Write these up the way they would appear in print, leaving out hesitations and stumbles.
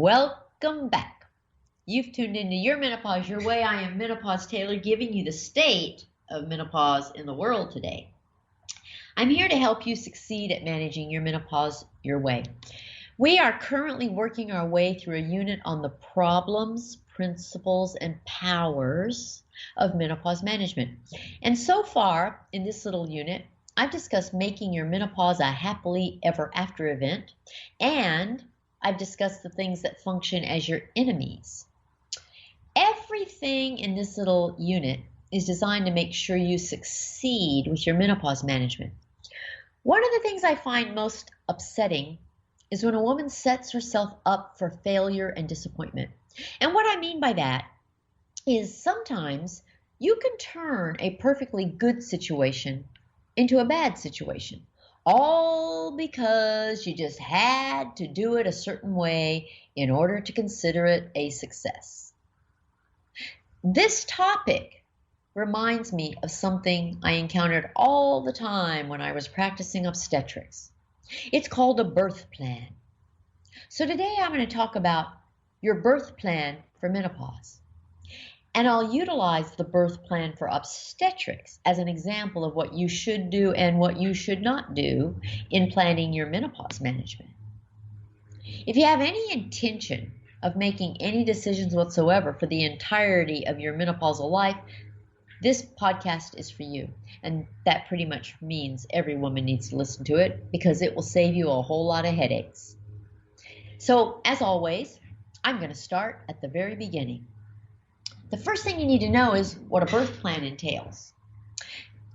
Welcome back. You've tuned into Your Menopause Your Way. I am Menopause Taylor, giving you the state of menopause in the world today. I'm here to help you succeed at managing your menopause your way. We are currently working our way through a unit on the problems, principles, and powers of menopause management. And so far in this little unit, I've discussed making your menopause a happily ever after event, and I've discussed the things that function as your enemies. Everything in this little unit is designed to make sure you succeed with your menopause management. One of the things I find most upsetting is when a woman sets herself up for failure and disappointment. And what I mean by that is sometimes you can turn a perfectly good situation into a bad situation, all because you just had to do it a certain way in order to consider it a success. This topic reminds me of something I encountered all the time when I was practicing obstetrics. It's called a birth plan. So today I'm going to talk about your birth plan for menopause. And I'll utilize the birth plan for obstetrics as an example of what you should do and what you should not do in planning your menopause management. If you have any intention of making any decisions whatsoever for the entirety of your menopausal life, this podcast is for you. And that pretty much means every woman needs to listen to it because it will save you a whole lot of headaches. So, as always, I'm going to start at the very beginning. The first thing you need to know is what a birth plan entails.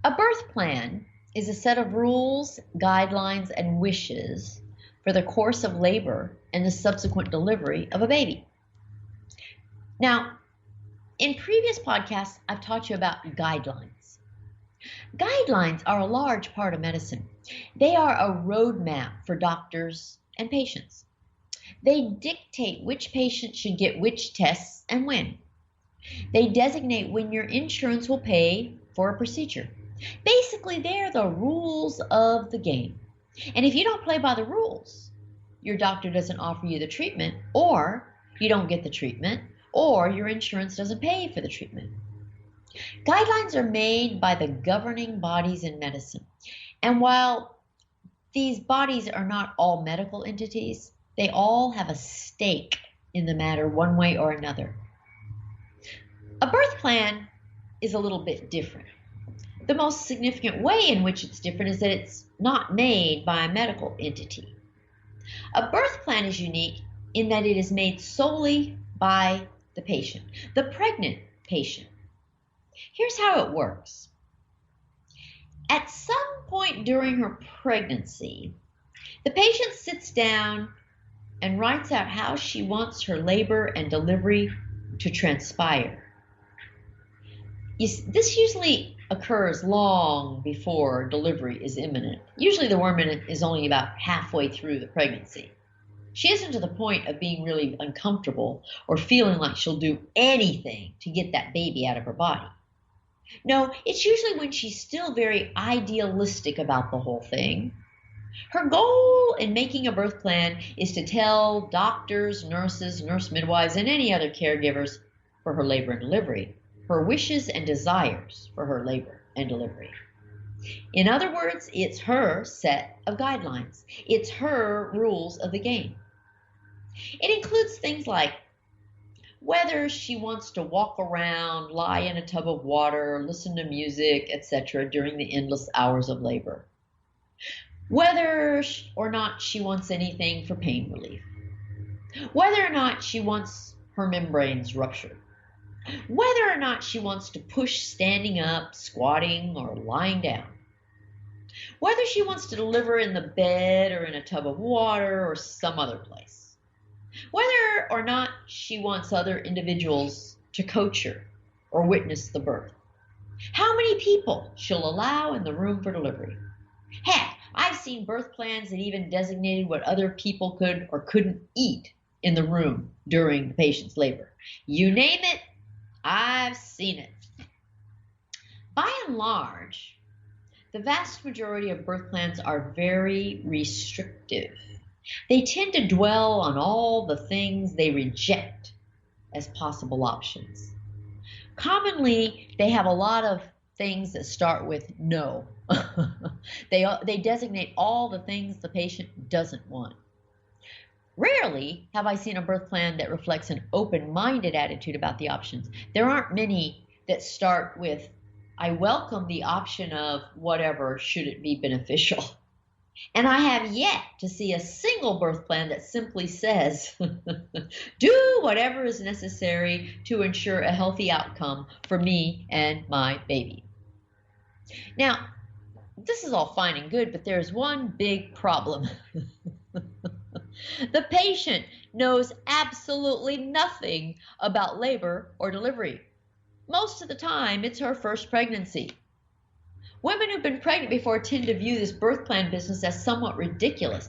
A birth plan is a set of rules, guidelines, and wishes for the course of labor and the subsequent delivery of a baby. Now, in previous podcasts, I've taught you about guidelines. Guidelines are a large part of medicine. They are a roadmap for doctors and patients. They dictate which patients should get which tests and when. They designate when your insurance will pay for a procedure. Basically, they're the rules of the game. And if you don't play by the rules, your doctor doesn't offer you the treatment, or you don't get the treatment, or your insurance doesn't pay for the treatment. Guidelines are made by the governing bodies in medicine. And while these bodies are not all medical entities, they all have a stake in the matter one way or another. A birth plan is a little bit different. The most significant way in which it's different is that it's not made by a medical entity. A birth plan is unique in that it is made solely by the patient, the pregnant patient. Here's how it works. At some point during her pregnancy, the patient sits down and writes out how she wants her labor and delivery to transpire. This usually occurs long before delivery is imminent. Usually the woman is only about halfway through the pregnancy. She isn't to the point of being really uncomfortable or feeling like she'll do anything to get that baby out of her body. No, it's usually when she's still very idealistic about the whole thing. Her goal in making a birth plan is to tell doctors, nurses, nurse midwives, and any other caregivers for her labor and delivery her wishes and desires for her labor and delivery. In other words, it's her set of guidelines. It's her rules of the game. It includes things like whether she wants to walk around, lie in a tub of water, listen to music, etc. during the endless hours of labor. Whether or not she wants anything for pain relief. Whether or not she wants her membranes ruptured. Whether or not she wants to push standing up, squatting, or lying down. Whether she wants to deliver in the bed or in a tub of water or some other place. Whether or not she wants other individuals to coach her or witness the birth. How many people she'll allow in the room for delivery. Heck, I've seen birth plans that even designated what other people could or couldn't eat in the room during the patient's labor. You name it, I've seen it. By and large, the vast majority of birth plans are very restrictive. They tend to dwell on all the things they reject as possible options. Commonly, they have a lot of things that start with no. They designate all the things the patient doesn't want. Rarely have I seen a birth plan that reflects an open-minded attitude about the options. There aren't many that start with, I welcome the option of whatever should it be beneficial. And I have yet to see a single birth plan that simply says, do whatever is necessary to ensure a healthy outcome for me and my baby. Now, this is all fine and good, but there's one big problem. The patient knows absolutely nothing about labor or delivery. Most of the time, it's her first pregnancy. Women who've been pregnant before tend to view this birth plan business as somewhat ridiculous.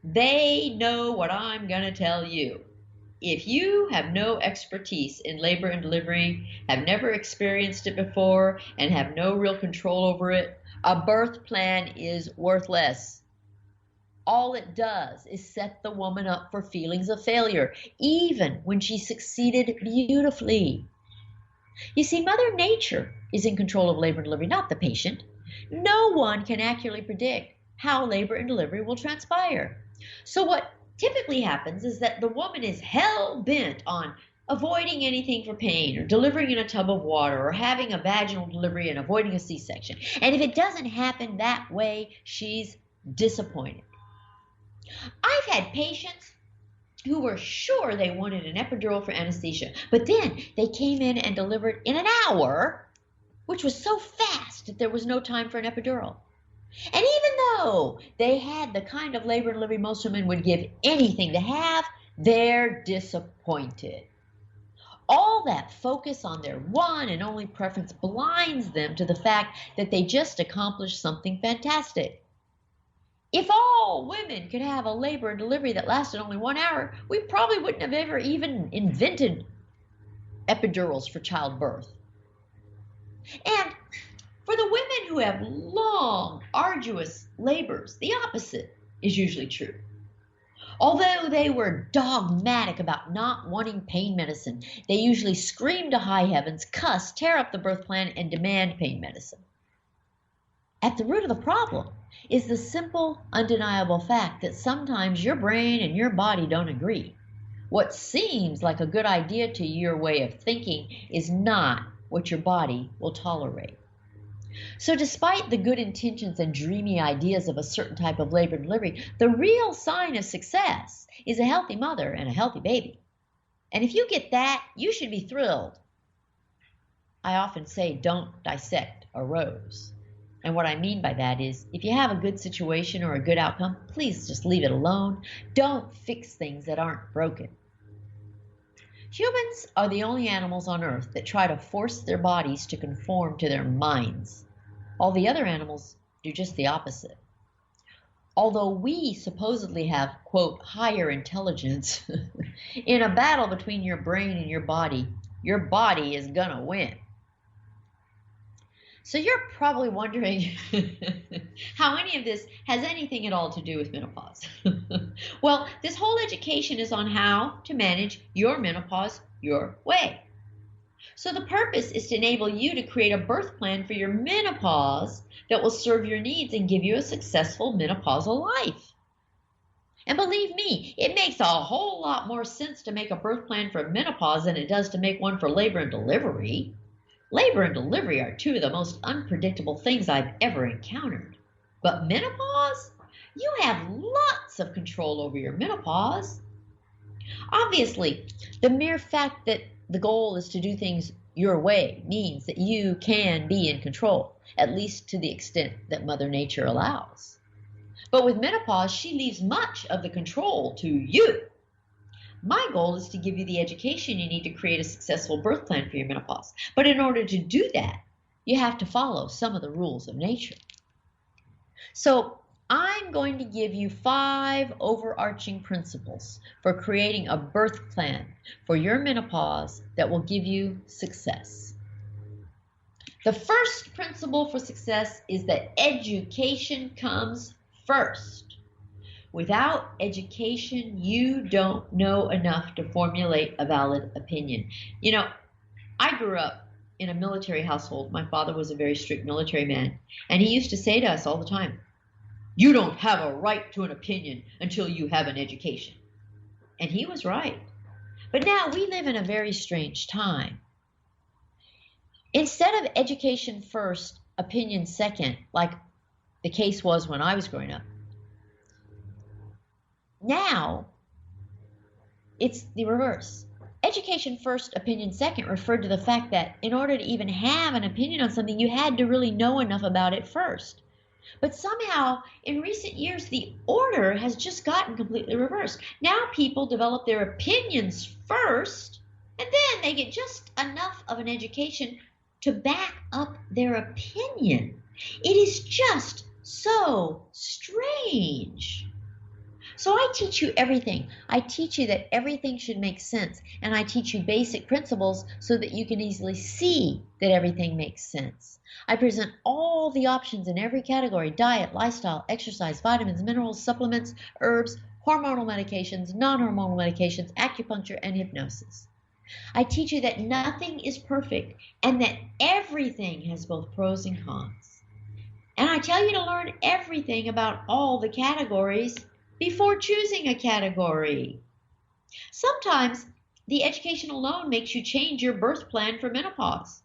They know what I'm going to tell you. If you have no expertise in labor and delivery, have never experienced it before, and have no real control over it, a birth plan is worthless. All it does is set the woman up for feelings of failure, even when she succeeded beautifully. You see, Mother Nature is in control of labor and delivery, not the patient. No one can accurately predict how labor and delivery will transpire. So what typically happens is that the woman is hell-bent on avoiding anything for pain, or delivering in a tub of water, or having a vaginal delivery and avoiding a C-section. And if it doesn't happen that way, she's disappointed. I've had patients who were sure they wanted an epidural for anesthesia, but then they came in and delivered in an hour, which was so fast that there was no time for an epidural. And even though they had the kind of labor and delivery most women would give anything to have, they're disappointed. All that focus on their one and only preference blinds them to the fact that they just accomplished something fantastic. If all women could have a labor and delivery that lasted only 1 hour, we probably wouldn't have ever even invented epidurals for childbirth. And for the women who have long, arduous labors, the opposite is usually true. Although they were dogmatic about not wanting pain medicine, they usually scream to high heavens, cuss, tear up the birth plan, and demand pain medicine. At the root of the problem is the simple, undeniable fact that sometimes your brain and your body don't agree. What seems like a good idea to your way of thinking is not what your body will tolerate. So despite the good intentions and dreamy ideas of a certain type of labor and delivery, the real sign of success is a healthy mother and a healthy baby. And if you get that, you should be thrilled. I often say, don't dissect a rose. And what I mean by that is, if you have a good situation or a good outcome, please just leave it alone. Don't fix things that aren't broken. Humans are the only animals on Earth that try to force their bodies to conform to their minds. All the other animals do just the opposite. Although we supposedly have, quote, higher intelligence, in a battle between your brain and your body is gonna win. So you're probably wondering how any of this has anything at all to do with menopause. Well, this whole education is on how to manage your menopause your way. So the purpose is to enable you to create a birth plan for your menopause that will serve your needs and give you a successful menopausal life. And believe me, it makes a whole lot more sense to make a birth plan for menopause than it does to make one for labor and delivery. Labor and delivery are two of the most unpredictable things I've ever encountered. But menopause? You have lots of control over your menopause. Obviously, the mere fact that the goal is to do things your way means that you can be in control, at least to the extent that Mother Nature allows. But with menopause, she leaves much of the control to you. My goal is to give you the education you need to create a successful birth plan for your menopause. But in order to do that, you have to follow some of the rules of nature. So I'm going to give you 5 overarching principles for creating a birth plan for your menopause that will give you success. The first principle for success is that education comes first. Without education, you don't know enough to formulate a valid opinion. You know, I grew up in a military household. My father was a very strict military man, and he used to say to us all the time, "You don't have a right to an opinion until you have an education." And he was right. But now we live in a very strange time. Instead of education first, opinion second, like the case was when I was growing up, now it's the reverse. Education first, opinion second referred to the fact that in order to even have an opinion on something, you had to really know enough about it first. But somehow, in recent years, the order has just gotten completely reversed. Now people develop their opinions first, and then they get just enough of an education to back up their opinion. It is just so strange. So I teach you everything. I teach you that everything should make sense, and I teach you basic principles so that you can easily see that everything makes sense. I present all the options in every category: diet, lifestyle, exercise, vitamins, minerals, supplements, herbs, hormonal medications, non-hormonal medications, acupuncture, and hypnosis. I teach you that nothing is perfect and that everything has both pros and cons. And I tell you to learn everything about all the categories before choosing a category. Sometimes the education alone makes you change your birth plan for menopause.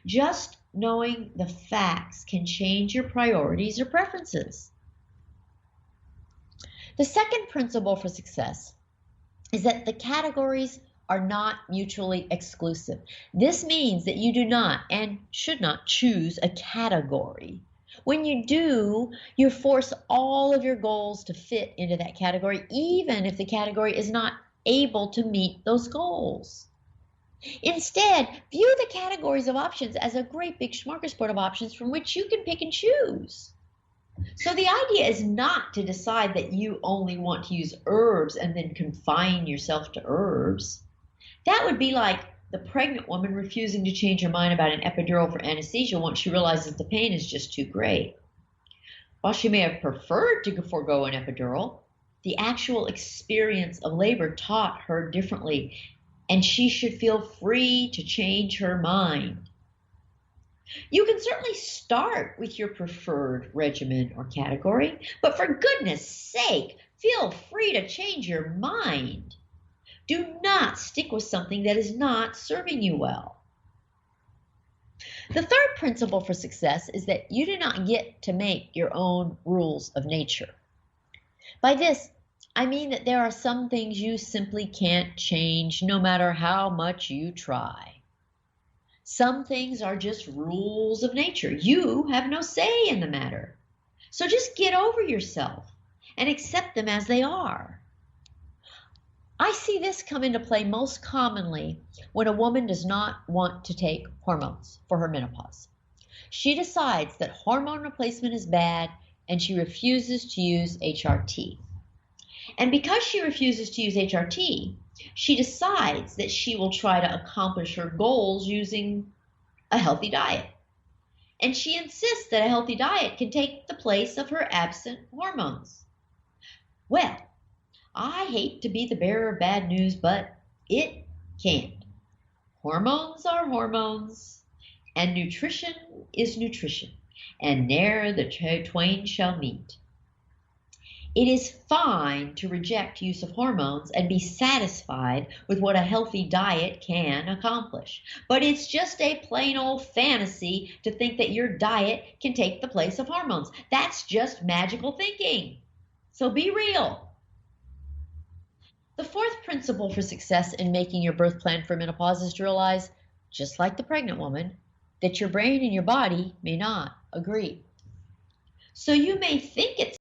Just knowing the facts can change your priorities or preferences. The second principle for success is that the categories are not mutually exclusive. This means that you do not and should not choose a category. When you do, you force all of your goals to fit into that category, even if the category is not able to meet those goals. Instead, view the categories of options as a great big smorgasbord of options from which you can pick and choose. So the idea is not to decide that you only want to use herbs and then confine yourself to herbs. That would be like the pregnant woman refusing to change her mind about an epidural for anesthesia once she realizes the pain is just too great. While she may have preferred to forego an epidural, the actual experience of labor taught her differently, and she should feel free to change her mind. You can certainly start with your preferred regimen or category, but for goodness sake, feel free to change your mind. Do not stick with something that is not serving you well. The third principle for success is that you do not get to make your own rules of nature. By this, I mean that there are some things you simply can't change no matter how much you try. Some things are just rules of nature. You have no say in the matter. So just get over yourself and accept them as they are. I see this come into play most commonly when a woman does not want to take hormones for her menopause. She decides that hormone replacement is bad and she refuses to use HRT. And because she refuses to use HRT, she decides that she will try to accomplish her goals using a healthy diet. And she insists that a healthy diet can take the place of her absent hormones. Well, I hate to be the bearer of bad news, but it can't. Hormones are hormones, and nutrition is nutrition, and ne'er the twain shall meet. It is fine to reject use of hormones and be satisfied with what a healthy diet can accomplish. But it's just a plain old fantasy to think that your diet can take the place of hormones. That's just magical thinking. So be real. The fourth principle for success in making your birth plan for menopause is to realize, just like the pregnant woman, that your brain and your body may not agree. So you may think it's